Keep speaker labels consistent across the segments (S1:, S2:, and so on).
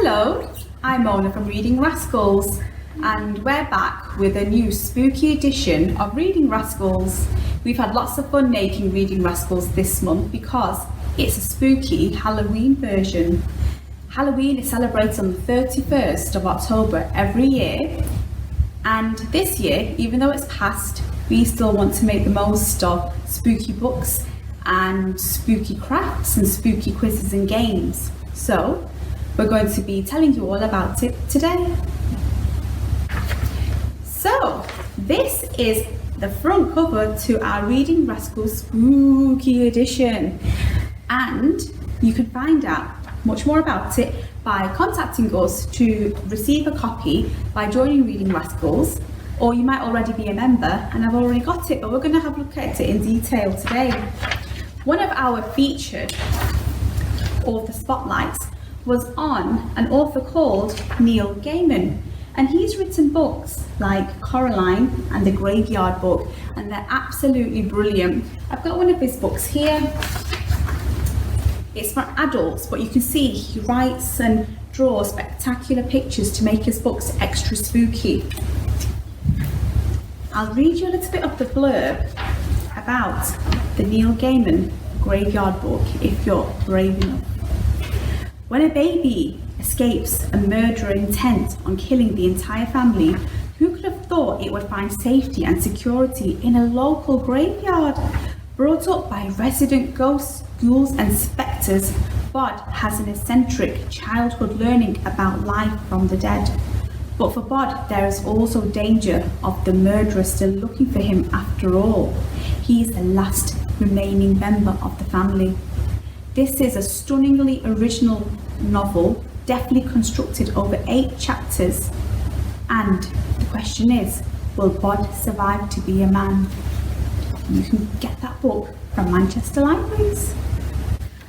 S1: Hello, I'm Mona from Reading Rascals, and we're back with a new spooky edition of Reading Rascals. We've had lots of fun making Reading Rascals this month because it's a spooky Halloween version. Halloween is celebrated on the 31st of October every year, and this year, even though it's past, we still want to make the most of spooky books and spooky crafts and spooky quizzes and games. So we're going to be telling you all about it today. So this is the front cover to our Reading Rascals Spooky Edition, and you can find out much more about it by contacting us to receive a copy by joining Reading Rascals, or you might already be a member and have already got it, but we're going to have a look at it in detail today. One of our featured author spotlights was on an author called Neil Gaiman, and he's written books like Coraline and The Graveyard Book, and they're absolutely brilliant. I've got one of his books here. It's for adults, but you can see he writes and draws spectacular pictures to make his books extra spooky. I'll read you a little bit of the blurb about the Neil Gaiman Graveyard Book if you're brave enough. When a baby escapes a murderer intent on killing the entire family, who could have thought it would find safety and security in a local graveyard? Brought up by resident ghosts, ghouls and spectres, Bod has an eccentric childhood learning about life from the dead. But for Bod, there is also danger of the murderer still looking for him after all. He is the last remaining member of the family. This is a stunningly original novel, deftly constructed over 8 chapters. And the question is, will Bod survive to be a man? You can get that book from Manchester Libraries.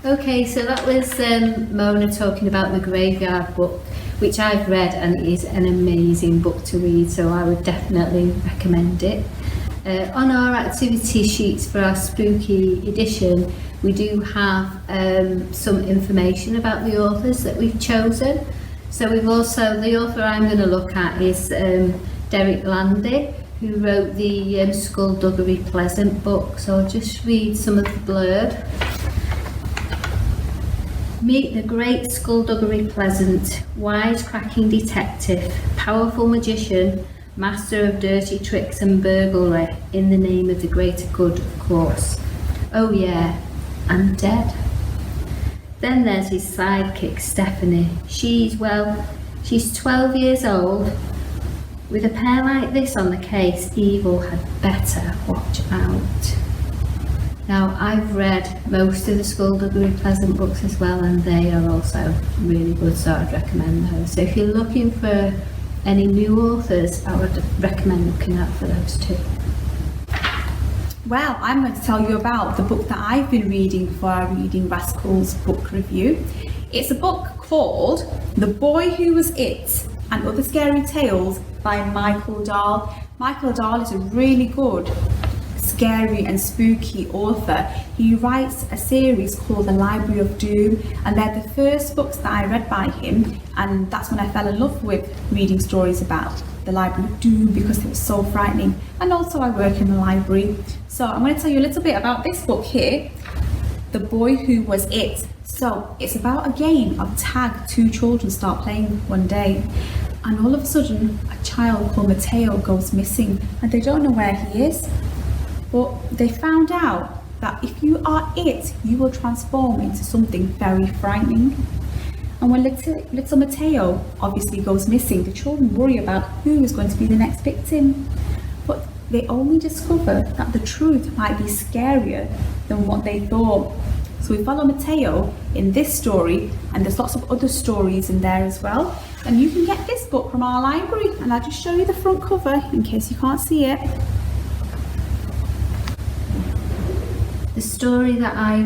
S2: Okay, so that was Mona talking about The Graveyard Book, which I've read, and it is an amazing book to read, so I would definitely recommend it. On our activity sheets for our spooky edition, we do have some information about the authors that we've chosen. So we've also, the author I'm going to look at is Derek Landy, who wrote the Skullduggery Pleasant book. So I'll just read some of the blurb. Meet the great Skullduggery Pleasant, wise-cracking detective, powerful magician, master of dirty tricks and burglary, in the name of the greater good, of course. Oh yeah, and dead. Then there's his sidekick, Stephanie. She's 12 years old. With a pair like this on the case, evil had better watch out. Now, I've read most of the Skullduggery Pleasant books as well, and they are also really good, so I'd recommend those. So if you're looking for any new authors, I would recommend looking out for those too.
S1: Well, I'm going to tell you about the book that I've been reading for our Reading Rascals book review. It's a book called The Boy Who Was It and Other Scary Tales by Michael Dahl. Michael Dahl is a really good, scary and spooky author. He writes a series called The Library of Doom, and they're the first books that I read by him, and that's when I fell in love with reading stories about the Library of Doom because it was so frightening. And also I work in the library, so I'm going to tell you a little bit about this book here, The Boy Who Was It. So it's about a game of tag 2 children start playing one day, and all of a sudden a child called Mateo goes missing and they don't know where he is. But they found out that if you are it, you will transform into something very frightening. And when little Mateo obviously goes missing, the children worry about who is going to be the next victim. But they only discover that the truth might be scarier than what they thought. So we follow Mateo in this story, and there's lots of other stories in there as well. And you can get this book from our library, and I'll just show you the front cover in case you can't see it.
S2: The story that I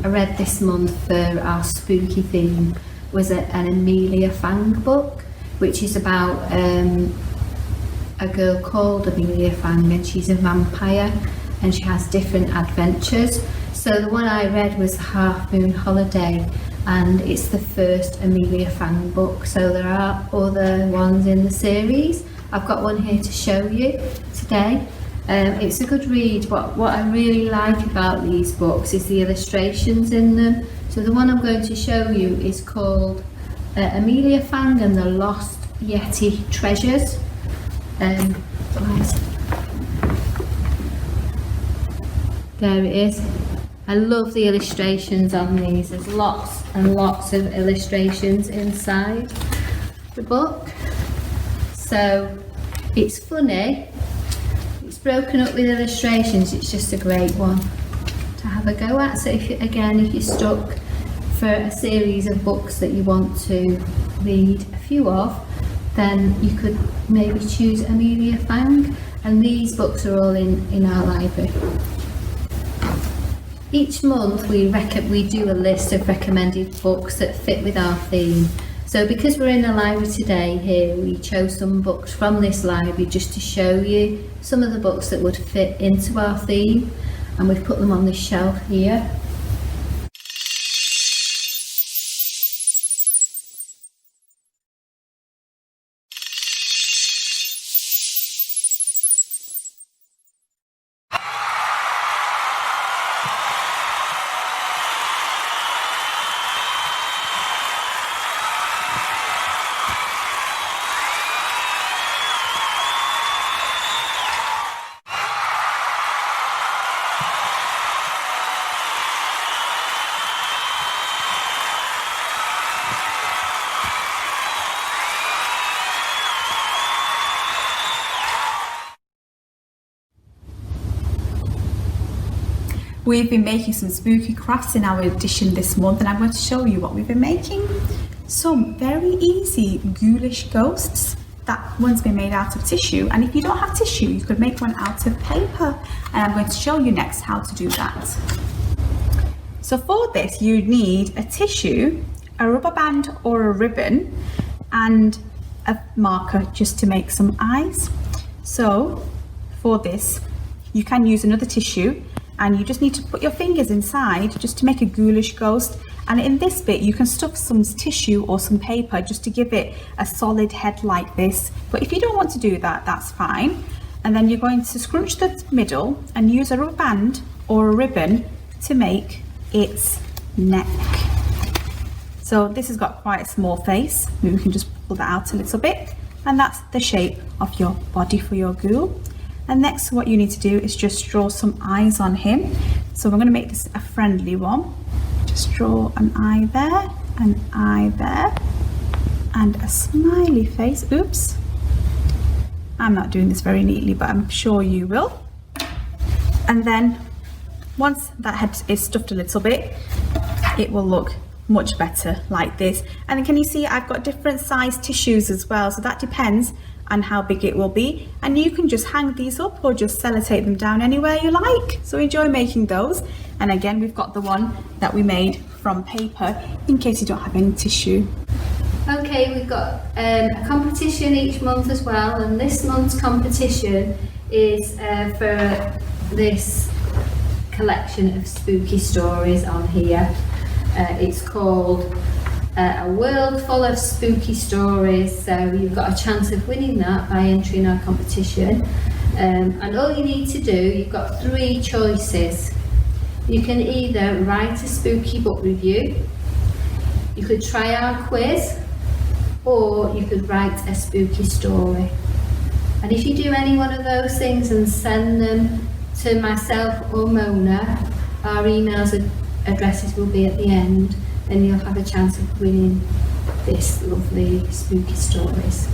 S2: read this month for our spooky theme was an Amelia Fang book, which is about a girl called Amelia Fang, and she's a vampire and she has different adventures. So the one I read was Half Moon Holiday, and it's the first Amelia Fang book. So there are other ones in the series. I've got one here to show you today. It's a good read. What I really like about these books is the illustrations in them. So the one I'm going to show you is called Amelia Fang and the Lost Yeti Treasures. There it is. I love the illustrations on these. There's lots and lots of illustrations inside the book. So it's funny, it's broken up with illustrations. It's just a great one to have a go at. So if you're stuck for a series of books that you want to read a few of, then you could maybe choose Amelia Fang, and these books are all in our library. Each month we do a list of recommended books that fit with our theme. So because we're in the library today here, we chose some books from this library just to show you some of the books that would fit into our theme, and we've put them on this shelf here.
S1: We've been making some spooky crafts in our edition this month, and I'm going to show you what we've been making. Some very easy ghoulish ghosts. That one's been made out of tissue, and if you don't have tissue, you could make one out of paper, and I'm going to show you next how to do that. So for this, you need a tissue, a rubber band or a ribbon, and a marker just to make some eyes. So for this, you can use another tissue, and you just need to put your fingers inside just to make a ghoulish ghost. And in this bit you can stuff some tissue or some paper just to give it a solid head like this, but if you don't want to do that, that's fine. And then you're going to scrunch the middle and use a rubber band or a ribbon to make its neck. So this has got quite a small face. Maybe we can just pull that out a little bit, and that's the shape of your body for your ghoul. And next, what you need to do is just draw some eyes on him. So we're going to make this a friendly one. Just draw an eye there, and a smiley face. Oops, I'm not doing this very neatly, but I'm sure you will. And then once that head is stuffed a little bit, it will look much better like this. And then can you see I've got different size tissues as well, so that depends on how big it will be, and you can just hang these up or just sellotape them down anywhere you like. So enjoy making those. And again, we've got the one that we made from paper in case you don't have any tissue.
S2: Okay, we've got a competition each month as well, and this month's competition is for this collection of spooky stories on here. It's called A World Full of Spooky Stories, so you've got a chance of winning that by entering our competition. And all you need to do, you've got 3 choices. You can either write a spooky book review, you could try our quiz, or you could write a spooky story. And if you do any one of those things and send them to myself or Mona, our emails addresses will be at the end, and you'll have a chance of winning this lovely spooky stories.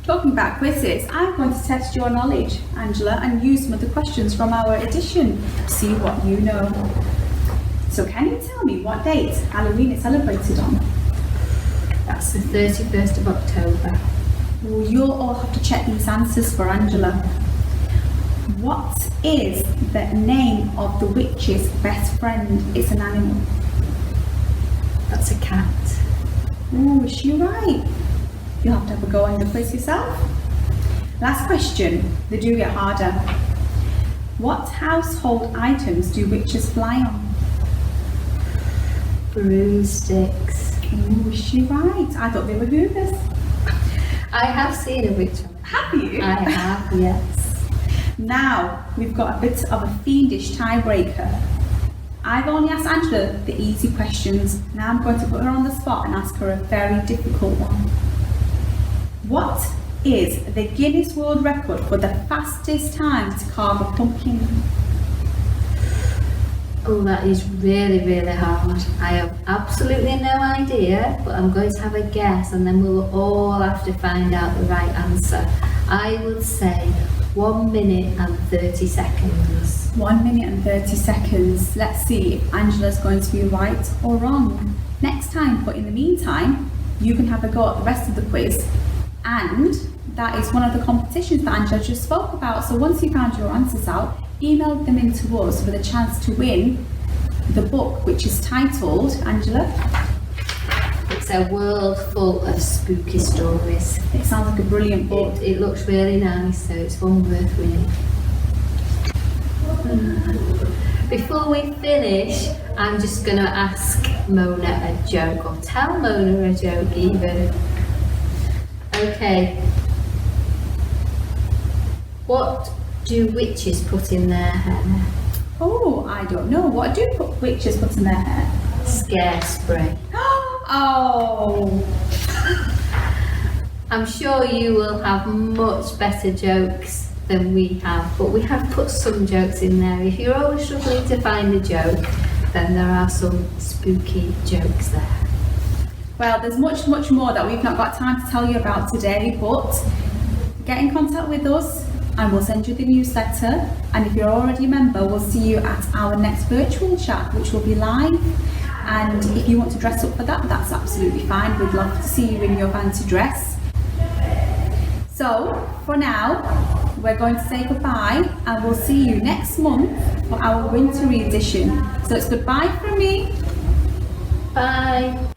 S1: Talking about quizzes, I'm going to test your knowledge, Angela, and use some of the questions from our edition to see what you know. So can you tell me what date Halloween is celebrated on?
S2: That's the 31st of October.
S1: Well, you'll all have to check these answers for Angela. What is the name of the witch's best friend? It's an animal.
S2: That's a cat.
S1: Oh, is she right? You'll have to have a go on the quiz yourself. Last question. They do get harder. What household items do witches fly on?
S2: Broomsticks.
S1: Ooh, is she right? I thought they were hoovers.
S2: I have seen a witch.
S1: Have you?
S2: I have, yes.
S1: Now, we've got a bit of a fiendish tiebreaker. I've only asked Angela the easy questions. Now I'm going to put her on the spot and ask her a very difficult one. What is the Guinness World Record for the fastest time to carve a pumpkin?
S2: Oh, that is really, really hard. I have absolutely no idea, but I'm going to have a guess and then we'll all have to find out the right answer. I would say 1 minute and 30 seconds.
S1: 1 minute and 30 seconds. Let's see if Angela's going to be right or wrong next time. But in the meantime, you can have a go at the rest of the quiz. And that is one of the competitions that Angela just spoke about. So once you found your answers out, email them in to us with a chance to win the book, which is titled, Angela?
S2: It's a world full of spooky stories.
S1: It sounds like a brilliant book.
S2: It looks really nice, so it's one worth winning. Before we finish, I'm just going to ask Mona a joke, or tell Mona a joke even. Okay. What do witches put in their hair?
S1: Oh, I don't know. What do witches put in their hair?
S2: Scare spray.
S1: Oh!
S2: I'm sure you will have much better jokes than we have, but we have put some jokes in there. If you're always struggling to find a joke, then there are some spooky jokes there.
S1: Well, there's much, much more that we've not got time to tell you about today, but get in contact with us and we'll send you the newsletter. And if you're already a member, we'll see you at our next virtual chat, which will be live. And if you want to dress up for that, that's absolutely fine. We'd love to see you in your fancy dress. So, for now, we're going to say goodbye and we'll see you next month for our winter edition. So it's goodbye from me.
S2: Bye.